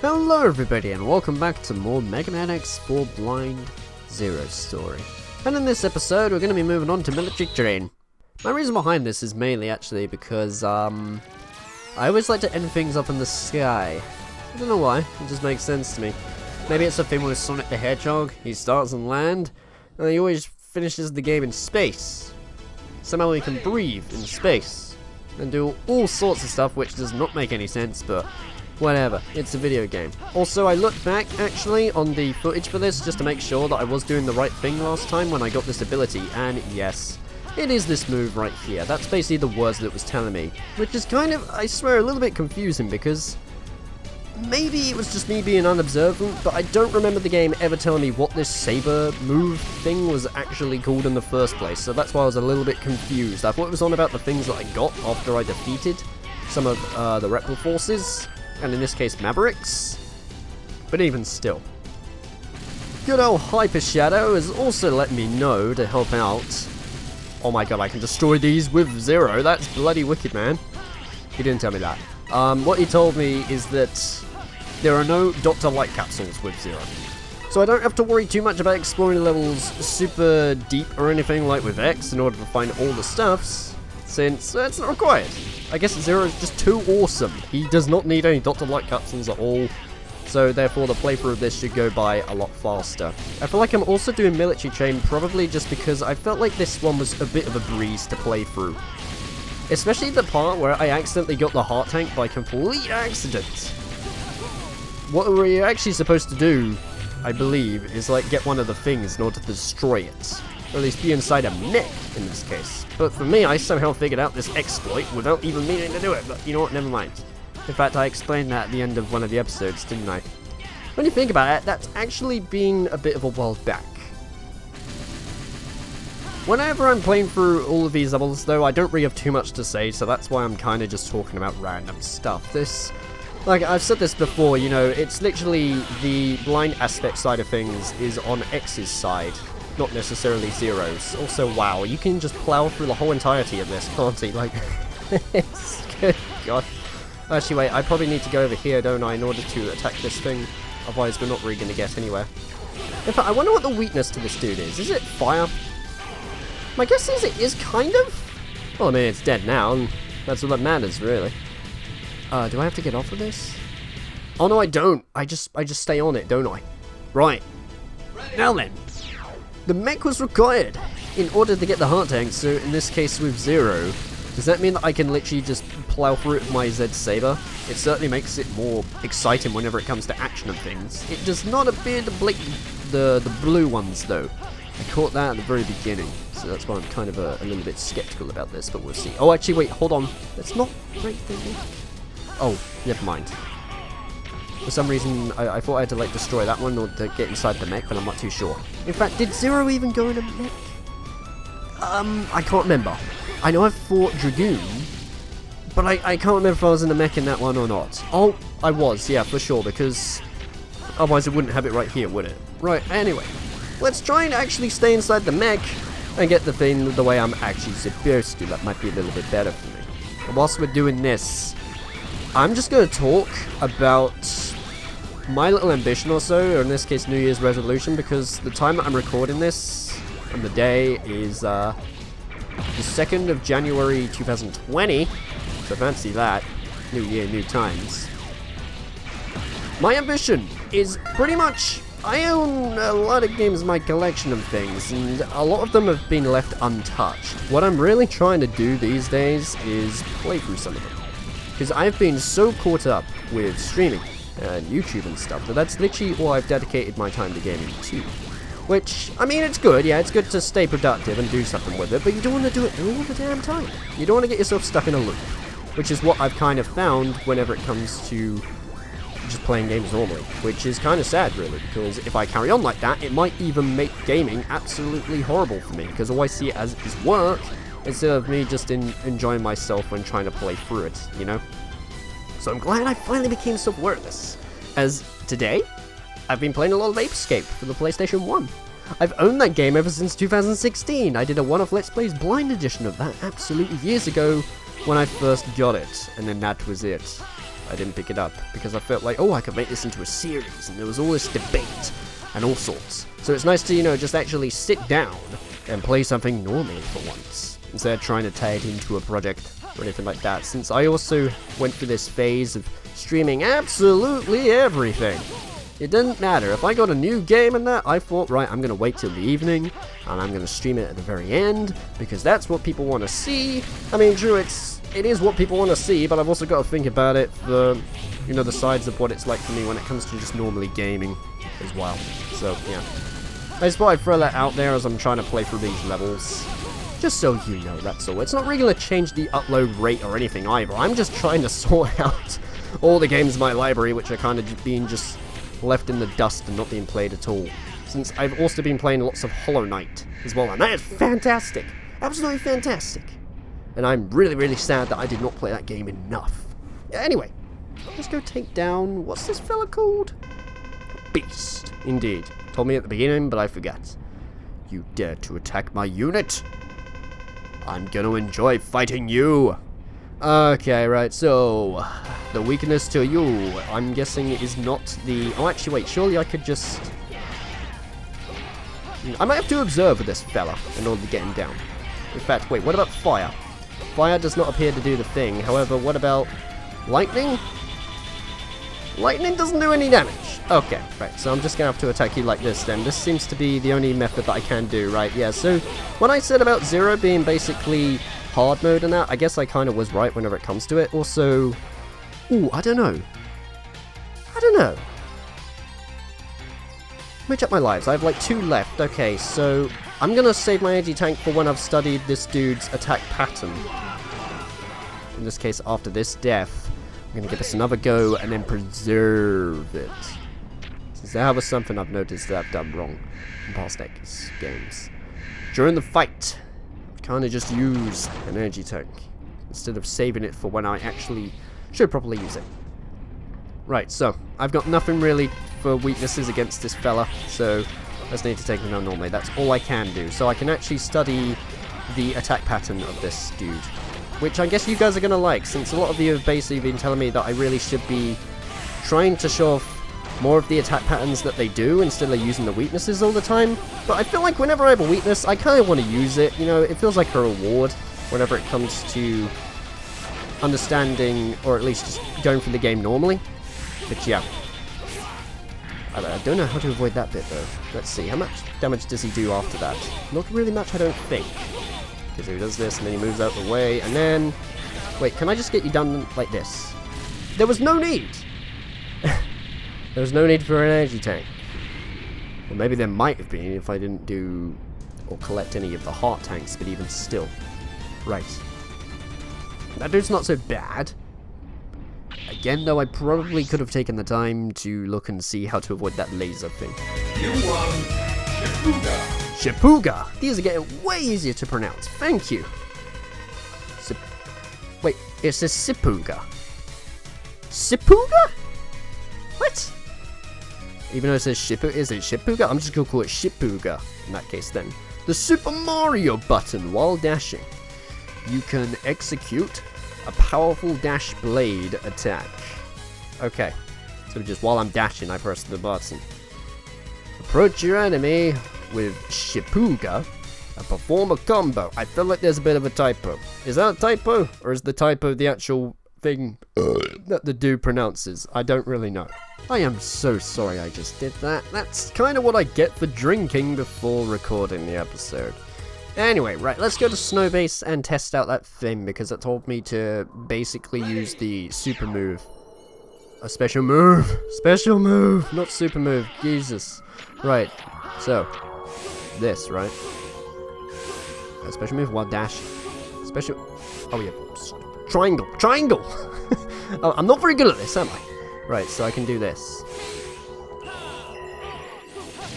Hello everybody and welcome back to more Mega Man X4 Blind Zero story. And in this episode we're going to be moving on to military terrain. My reason behind this is mainly actually because I always like to end things up in the sky. I don't know why, it just makes sense to me. Maybe it's a thing with Sonic the Hedgehog, he starts on land and he always finishes the game in space. Somehow he can breathe in space and do all sorts of stuff which does not make any sense, but whatever, it's a video game. Also, I looked back actually on the footage for this just to make sure that I was doing the right thing last time when I got this ability, and yes, it is this move right here. That's basically the words that it was telling me, which is kind of, I swear, a little bit confusing because maybe it was just me being unobservant, but I don't remember the game ever telling me what this saber move thing was actually called in the first place, so that's why I was a little bit confused. I thought it was on about the things that I got after I defeated some of the Reptile forces, and in this case Mavericks, but even still. Good old Hyper Shadow has also let me know to help out. Oh my god, I can destroy these with Zero, that's bloody wicked, man. He didn't tell me that. What he told me is that there are no Dr. Light Capsules with Zero. So I don't have to worry too much about exploring levels super deep or anything like with X in order to find all the stuffs, since it's not required. I guess Zero is just too awesome. He does not need any Dr. Light Capsules at all, so therefore the playthrough of this should go by a lot faster. I feel like I'm also doing Military Chain probably just because I felt like this one was a bit of a breeze to play through. Especially the part where I accidentally got the heart tank by complete accident. What we're actually supposed to do, I believe, is like get one of the things in order to destroy it. Or at least be inside a mech in this case. But for me, I somehow figured out this exploit without even meaning to do it, but you know what, never mind. In fact, I explained that at the end of one of the episodes, didn't I? When you think about it, that's actually been a bit of a while back. Whenever I'm playing through all of these levels, though, I don't really have too much to say, so that's why I'm kind of just talking about random stuff. This, like I've said this before, you know, it's literally the blind aspect side of things is on X's side, not necessarily Zero's. Also, wow, you can just plow through the whole entirety of this, can't you? Like, good god. Actually, wait, I probably need to go over here, don't I, in order to attack this thing, otherwise we're not really going to get anywhere. In fact, I wonder what the weakness to this dude is. Is it fire? My guess is it is kind of. Well, I mean, it's dead now, and that's what matters, really. Do I have to get off of this? Oh no, I don't. I just stay on it, don't I? Right. Now then, the mech was required in order to get the heart tank. So in this case, with Zero, does that mean that I can literally just plow through it with my Z saber? It certainly makes it more exciting whenever it comes to action and things. It does not appear to blink the blue ones, though. I caught that at the very beginning, so that's why I'm kind of a little bit skeptical about this, but we'll see. Oh, actually, wait, hold on. Let's not break the mech. Oh, never mind. For some reason, I thought I had to, like, destroy that one or to get inside the mech, but I'm not too sure. In fact, did Zero even go in a mech? I can't remember. I know I've fought Dragoon, but I can't remember if I was in a mech in that one or not. Oh, I was, yeah, for sure, because otherwise it wouldn't have it right here, would it? Right, anyway. Let's try and actually stay inside the mech and get the thing the way I'm actually supposed to. That might be a little bit better for me. And whilst we're doing this, I'm just going to talk about my little ambition or so, or in this case New Year's resolution, because the time that I'm recording this and the day is the 2nd of January 2020, so fancy that. New year, new times. My ambition is pretty much, I own a lot of games in my collection of things, and a lot of them have been left untouched. What I'm really trying to do these days is play through some of them. Because I've been so caught up with streaming and YouTube and stuff that that's literally all I've dedicated my time to gaming to. Which, I mean, it's good, yeah, it's good to stay productive and do something with it, but you don't want to do it all the damn time. You don't want to get yourself stuck in a loop. Which is what I've kind of found whenever it comes to just playing games normally, which is kind of sad really, because if I carry on like that, it might even make gaming absolutely horrible for me, because all I see it as is work, instead of me just enjoying myself when trying to play through it, you know? So I'm glad I finally became self-aware of this, as today, I've been playing a lot of Ape Escape for the PlayStation 1. I've owned that game ever since 2016, I did a one-off Let's Plays blind edition of that absolutely years ago, when I first got it, and then that was it. I didn't pick it up, because I felt like, oh, I could make this into a series, and there was all this debate and all sorts. So it's nice to, you know, just actually sit down and play something normally for once, instead of trying to tie it into a project or anything like that, since I also went through this phase of streaming absolutely everything. It didn't matter. If I got a new game in that, I thought, right, I'm going to wait till the evening, and I'm going to stream it at the very end, because that's what people want to see. I mean, true, it is what people want to see, but I've also got to think about it, the sides of what it's like for me when it comes to just normally gaming as well. So, yeah. I just thought I'd throw that out there as I'm trying to play through these levels. Just so you know, that's all. It's not really going to change the upload rate or anything either. I'm just trying to sort out all the games in my library, which are kind of being just left in the dust and not being played at all. Since I've also been playing lots of Hollow Knight as well, and that is fantastic! Absolutely fantastic! And I'm really, really sad that I did not play that game enough. Anyway, let's go take down, what's this fella called? Beast, indeed. Told me at the beginning, but I forgot. You dare to attack my unit? I'm gonna enjoy fighting you! Okay, right, so the weakness to you, I'm guessing, is not the... Oh, actually, wait, surely I could just... I might have to observe with this fella in order to get him down. In fact, wait, what about fire? Fire does not appear to do the thing. However, what about lightning? Lightning doesn't do any damage. Okay, right, so I'm just going to have to attack you like this then. This seems to be the only method that I can do, right? Yeah, so when I said about Zero being basically hard mode and that, I guess I kind of was right whenever it comes to it. Also, ooh, I don't know. Let me check my lives. I have like 2 left. Okay, so I'm going to save my energy tank for when I've studied this dude's attack pattern. In this case, after this death, I'm going to give this another go and then preserve it. Since that was something I've noticed that I've done wrong in past games. During the fight, kind of just use an energy tank instead of saving it for when I actually should properly use it. Right, so I've got nothing really for weaknesses against this fella, so I just need to take him down normally. That's all I can do. So I can actually study the attack pattern of this dude, which I guess you guys are going to like, since a lot of you have basically been telling me that I really should be trying to show off more of the attack patterns that they do instead of using the weaknesses all the time. But I feel like whenever I have a weakness, I kind of want to use it. You know, it feels like a reward whenever it comes to understanding, or at least just going through the game normally. But yeah, I don't know how to avoid that bit though. Let's see, how much damage does he do after that? Not really much, I don't think. Because he does this and then he moves out the way, and then... Wait, can I just get you done like this? There was no need! There was no need for an energy tank. Or maybe there might have been if I didn't do or collect any of the heart tanks, but even still. Right. That dude's not so bad. Again, though, I probably could have taken the time to look and see how to avoid that laser thing. You won Shipuga. Shipuga! These are getting way easier to pronounce. Thank you. Wait, it says Sipuga. Sipuga? What? Even though it says Shipuga, is it Shipuga? I'm just gonna call it Shipuga in that case then. The Super Mario button while dashing. You can execute a powerful dash blade attack. Okay, so just while I'm dashing, I press the button. Approach your enemy with Shipuga and perform a combo. I feel like there's a bit of a typo. Is that a typo? Or is the typo the actual thing that the dude pronounces? I don't really know. I am so sorry I just did that. That's kind of what I get for drinking before recording the episode. Anyway, right, let's go to Snowbase and test out that thing, because it told me to basically use the super move. A special move! Special move! Not super move, Jesus. Right, so, this, right? A special move while dash. Special, oh yeah, triangle, triangle! Oh, I'm not very good at this, am I? Right, so I can do this.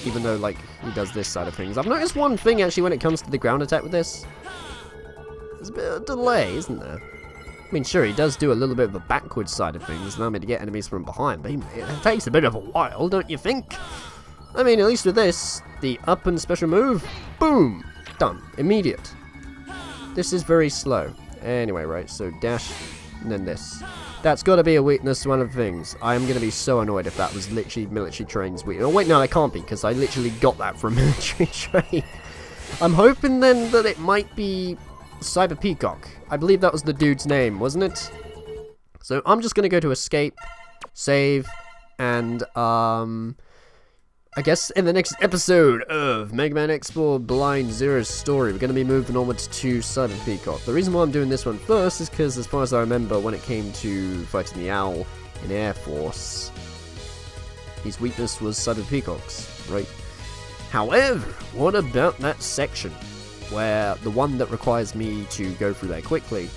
Even though, like, he does this side of things. I've noticed one thing, actually, when it comes to the ground attack with this. There's a bit of delay, isn't there? I mean, sure, he does do a little bit of the backwards side of things, allow me to get enemies from behind, but it takes a bit of a while, don't you think? I mean, at least with this, the up and special move, boom, done, immediate. This is very slow. Anyway, right, so dash, and then this. That's got to be a weakness to one of the things. I am going to be so annoyed if that was literally military train's weakness. Oh wait, no, that can't be, because I literally got that from military train. I'm hoping then that it might be Cyber Peacock. I believe that was the dude's name, wasn't it? So I'm just going to go to escape, save, and I guess in the next episode of Mega Man X4 Blind Zero's story, we're going to be moving onwards to Cyber Peacock. The reason why I'm doing this one first is because, as far as I remember, when it came to fighting the Owl in Air Force, his weakness was Cyber Peacock's, right? However, what about that section, where the one that requires me to go through there quickly?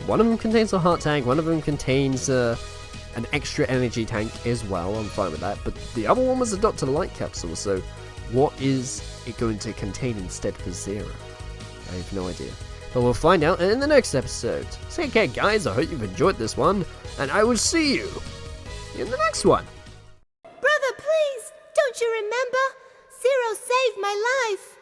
One of them contains a heart tank, one of them contains an extra energy tank as well. I'm fine with that, but the other one was a Dr. Light Capsule, so what is it going to contain instead for Zero? I have no idea, but we'll find out in the next episode. So okay guys, I hope you've enjoyed this one, and I will see you in the next one. Brother, please, don't you remember? Zero saved my life.